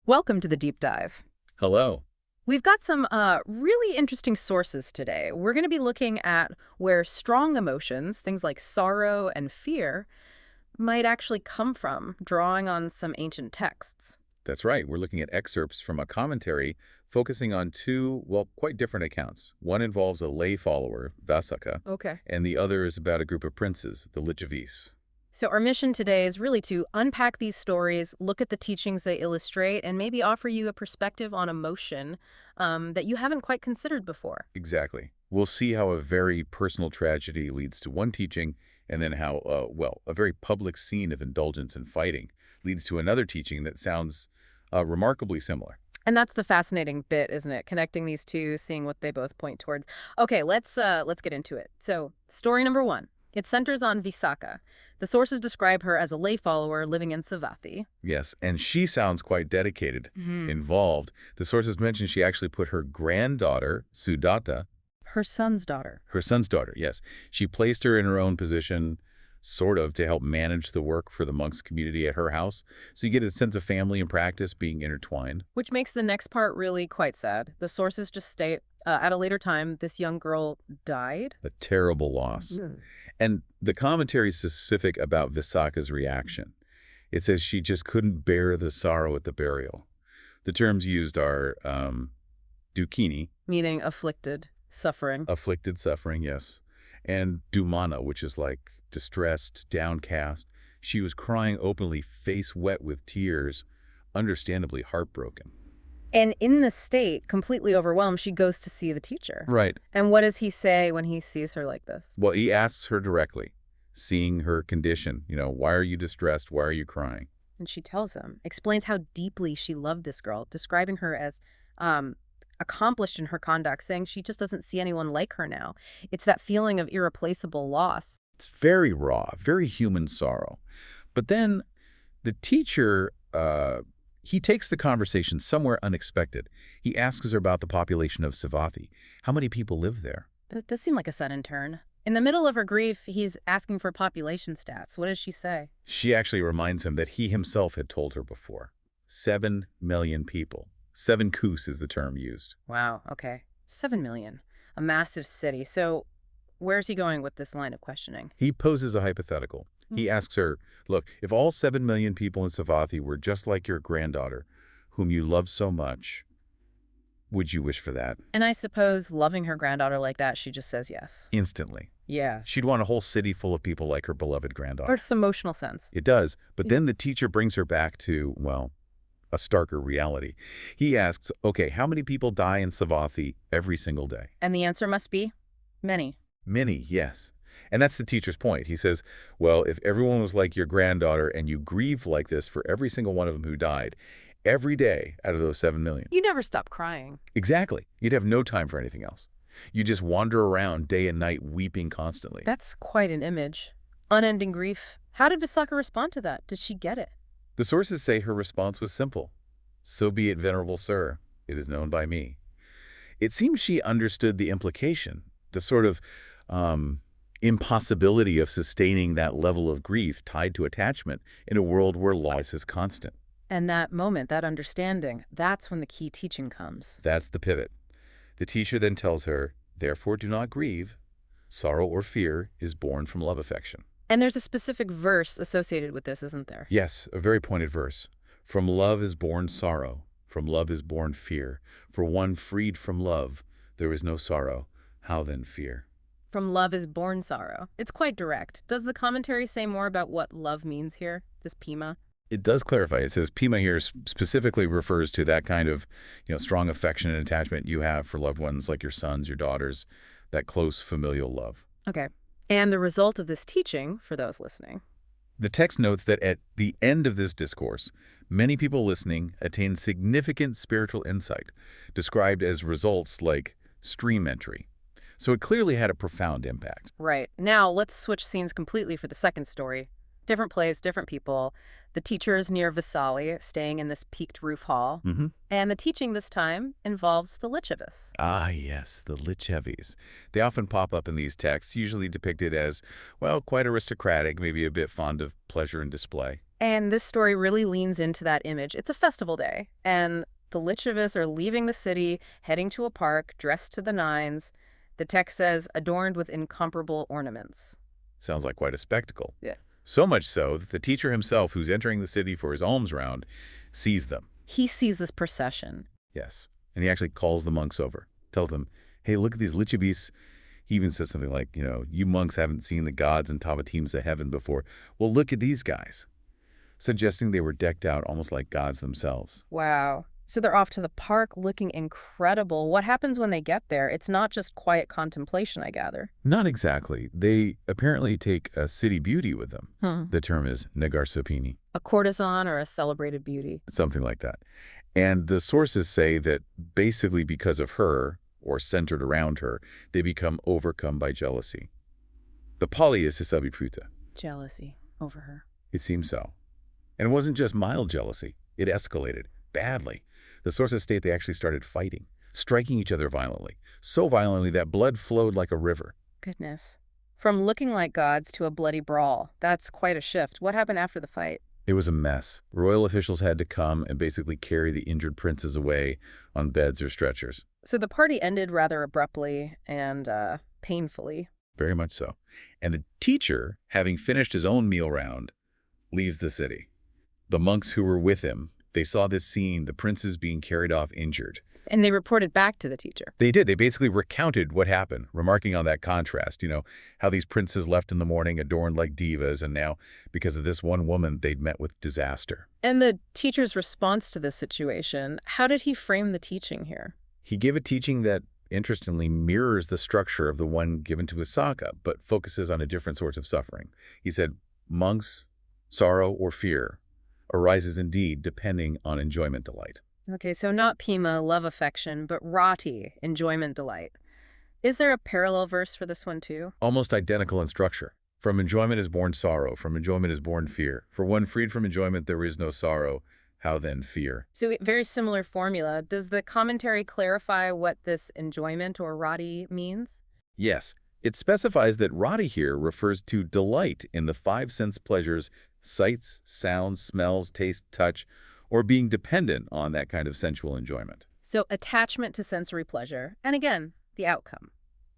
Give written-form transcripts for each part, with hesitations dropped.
Welcome to the deep dive. Hello. We've got some really interesting sources today. We're going to be looking at where strong emotions, things like sorrow and fear, might actually come from, drawing on some ancient texts. That's right. We're looking at excerpts from a commentary focusing on two, well, quite different accounts. One involves a lay follower, Visākhā, Okay. and the other is about a group of princes, the Licchavis. So our mission today is really to unpack these stories, look at the teachings they illustrate, and maybe offer you a perspective on emotion that you haven't quite considered before. Exactly. We'll see how a very personal tragedy leads to one teaching, and then how, a very public scene of indulgence and fighting leads to another teaching that sounds remarkably similar. And that's the fascinating bit, isn't it? Connecting these two, seeing what they both point towards. Okay, let's get into it. So, story number one. It centers on Visākhā. The sources describe her as a lay follower living in Savatthi. Yes, and she sounds quite dedicated, involved. The sources mention she actually put her granddaughter, Sudatta, Her son's daughter. her son's daughter, yes. She placed her in her own position, sort of, to help manage the work for the monks' community at her house. So you get a sense of family and practice being intertwined. Which makes the next part really quite sad. The sources just state, at a later time, this young girl died. A terrible loss. And the commentary is specific about Visākha's reaction. It says she just couldn't bear the sorrow at the burial. The terms used are dukkini, Meaning afflicted, suffering. afflicted, suffering, yes, and dumana, which is like distressed, downcast. She was crying openly, face wet with tears, understandably heartbroken. And in this state, completely overwhelmed, she goes to see the teacher. Right. And what does he say when he sees her like this? Well, he asks her directly, seeing her condition, why are you distressed? Why are you crying? And she tells him, explains how deeply she loved this girl, describing her as accomplished in her conduct, saying she just doesn't see anyone like her now. It's that feeling of irreplaceable loss. It's very raw, very human sorrow. But then the teacher, he takes the conversation somewhere unexpected. He asks her about the population of Savatthi. How many people live there? That does seem like a sudden turn. In the middle of her grief, he's asking for population stats. What does she say? She actually reminds him that he himself had told her before. 7 million people. 7 kus is the term used. Wow, okay. 7 million. A massive city. So where's he going with this line of questioning? He poses a hypothetical. He asks her, look, if all 7 million people in Savatthi were just like your granddaughter, whom you love so much, would you wish for that? And I suppose loving her granddaughter like that, she just says yes. Instantly. Yeah. She'd want a whole city full of people like her beloved granddaughter. Or it's emotional sense. It does. But then the teacher brings her back to, well, a starker reality. He asks, okay, how many people die in Savatthi every single day? And the answer must be many. Many, yes. And that's the teacher's point. He says, well, if everyone was like your granddaughter and you grieve like this for every single one of them who died, every day out of those 7 million. You never stop crying. Exactly. You'd have no time for anything else. You just wander around day and night weeping constantly. That's quite an image. Unending grief. How did Visākhā respond to that? Did she get it? The sources say her response was simple. So be it, venerable sir. It is known by me. It seems she understood the implication, the sort of impossibility of sustaining that level of grief tied to attachment in a world where loss is constant. And that moment, that understanding, that's when the key teaching comes. That's the pivot. The teacher then tells her, therefore do not grieve. Sorrow or fear is born from love affection. And there's a specific verse associated with this, isn't there? Yes, a very pointed verse. From love is born sorrow. From love is born fear. For one freed from love, there is no sorrow. How then fear? From love is born sorrow. It's quite direct. Does the commentary say more about what love means here, this pima? It does clarify. It says pima here specifically refers to that kind of, strong affection and attachment you have for loved ones like your sons, your daughters, that close familial love. Okay. And the result of this teaching, for those listening? The text notes that at the end of this discourse, many people listening attain significant spiritual insight, described as results like stream entry. So it clearly had a profound impact. Right. Now, let's switch scenes completely for the second story. Different place, different people. The teacher's near Vesali, staying in this peaked roof hall. And the teaching this time involves the Licchavis. Ah, yes, the Licchavis. They often pop up in these texts, usually depicted as, well, quite aristocratic, maybe a bit fond of pleasure and display. And this story really leans into that image. It's a festival day, and the Licchavis are leaving the city, heading to a park, dressed to the nines. The text says, adorned with incomparable ornaments. Sounds like quite a spectacle. Yeah. So much so that the teacher himself, who's entering the city for his alms round, sees them. He sees this procession. Yes. And he actually calls the monks over, tells them, hey, look at these Licchavis. He even says something like, you monks haven't seen the gods and Tavateams of heaven before. Well, look at these guys, suggesting they were decked out almost like gods themselves. Wow. So they're off to the park looking incredible. What happens when they get there? It's not just quiet contemplation, I gather. Not exactly. They apparently take a city beauty with them. The term is Nagarsopini. A courtesan or a celebrated beauty. Something like that. And the sources say that basically because of her, or centered around her, they become overcome by jealousy. The Pali is Sisabhipruta. Jealousy over her. It seems so. And it wasn't just mild jealousy. It escalated badly. The sources state they actually started fighting, striking each other violently, so violently that blood flowed like a river. Goodness. From looking like gods to a bloody brawl. That's quite a shift. What happened after the fight? It was a mess. Royal officials had to come and basically carry the injured princes away on beds or stretchers. So the party ended rather abruptly and painfully. Very much so. And the teacher, having finished his own meal round, leaves the city. The monks who were with him, they saw this scene, the princes being carried off injured. And they reported back to the teacher. They did. They basically recounted what happened, remarking on that contrast, how these princes left in the morning adorned like divas, and now, because of this one woman, they'd met with disaster. And the teacher's response to this situation, how did he frame the teaching here? He gave a teaching that, interestingly, mirrors the structure of the one given to Visākhā, but focuses on a different source of suffering. He said, monks, sorrow or fear arises indeed depending on enjoyment delight. Okay, so not pima, love affection, but rati, enjoyment delight. Is there a parallel verse for this one too? Almost identical in structure. From enjoyment is born sorrow, from enjoyment is born fear. For one freed from enjoyment there is no sorrow, how then fear? So very similar formula. Does the commentary clarify what this enjoyment or rati means? Yes. It specifies that rati here refers to delight in the five sense pleasures, sights, sounds, smells, taste, touch, or being dependent on that kind of sensual enjoyment. So attachment to sensory pleasure, and again, the outcome.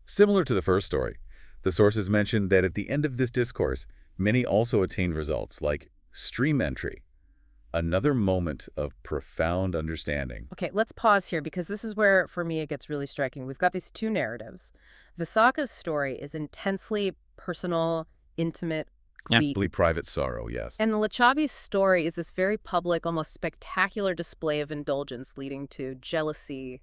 Similar to the first story, the sources mention that at the end of this discourse, many also attained results like stream entry, another moment of profound understanding. Okay, let's pause here because this is where, for me, it gets really striking. We've got these two narratives. Visākhā's story is intensely personal, intimate, Deeply private sorrow, yes. and the Licchavi's story is this very public, almost spectacular display of indulgence leading to jealousy,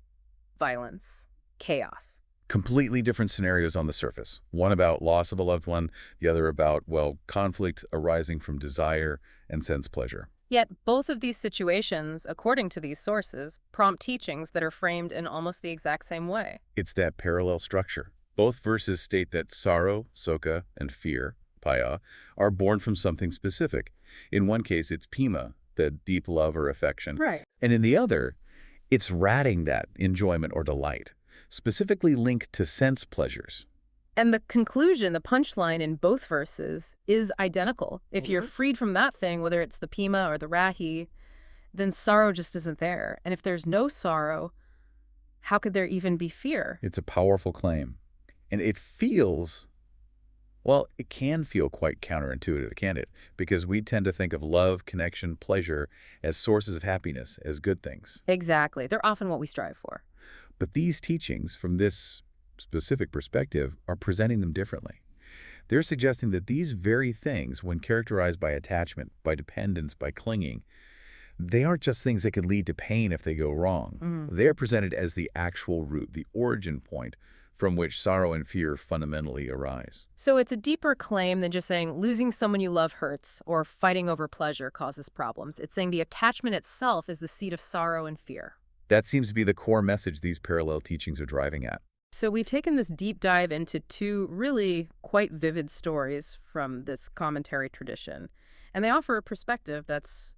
violence, chaos. Completely different scenarios on the surface. One about loss of a loved one, the other about, conflict arising from desire and sense pleasure. Yet both of these situations, according to these sources, prompt teachings that are framed in almost the exact same way. It's that parallel structure. Both verses state that sorrow, sukha, and fear, paya, are born from something specific. In one case, it's pima, the deep love or affection. Right. And in the other, it's ratting that enjoyment or delight, specifically linked to sense pleasures. And the conclusion, the punchline in both verses is identical. If you're freed from that thing, whether it's the pima or the rahi, then sorrow just isn't there. And if there's no sorrow, how could there even be fear? It's a powerful claim. And it feels, it can feel quite counterintuitive, can't it? Because we tend to think of love, connection, pleasure as sources of happiness, as good things. Exactly. They're often what we strive for. But these teachings, from this specific perspective, are presenting them differently. They're suggesting that these very things, when characterized by attachment, by dependence, by clinging, they aren't just things that could lead to pain if they go wrong. They're presented as the actual root, the origin point from which sorrow and fear fundamentally arise. So it's a deeper claim than just saying losing someone you love hurts or fighting over pleasure causes problems. It's saying the attachment itself is the seed of sorrow and fear. That seems to be the core message these parallel teachings are driving at. So we've taken this deep dive into two really quite vivid stories from this commentary tradition, and they offer a perspective that's,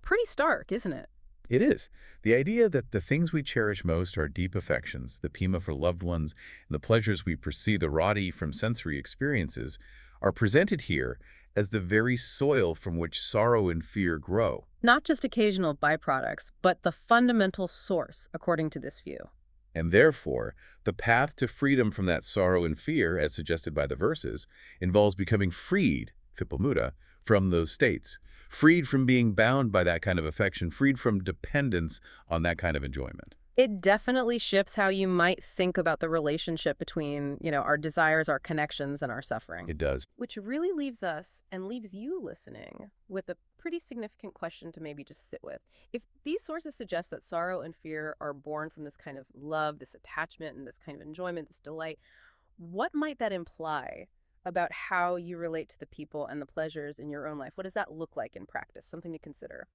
pretty stark, isn't it? It is. The idea that the things we cherish most are deep affections, the pima for loved ones, and the pleasures we perceive, the rati from sensory experiences, are presented here as the very soil from which sorrow and fear grow. Not just occasional byproducts, but the fundamental source, according to this view. And therefore, the path to freedom from that sorrow and fear, as suggested by the verses, involves becoming freed, Vippamuda, from those states. Freed from being bound by that kind of affection, freed from dependence on that kind of enjoyment. It definitely shifts how you might think about the relationship between, our desires, our connections, and our suffering. It does. Which really leaves us and leaves you listening with a pretty significant question to maybe just sit with. If these sources suggest that sorrow and fear are born from this kind of love, this attachment, and this kind of enjoyment, this delight, what might that imply about how you relate to the people and the pleasures in your own life? What does that look like in practice? Something to consider.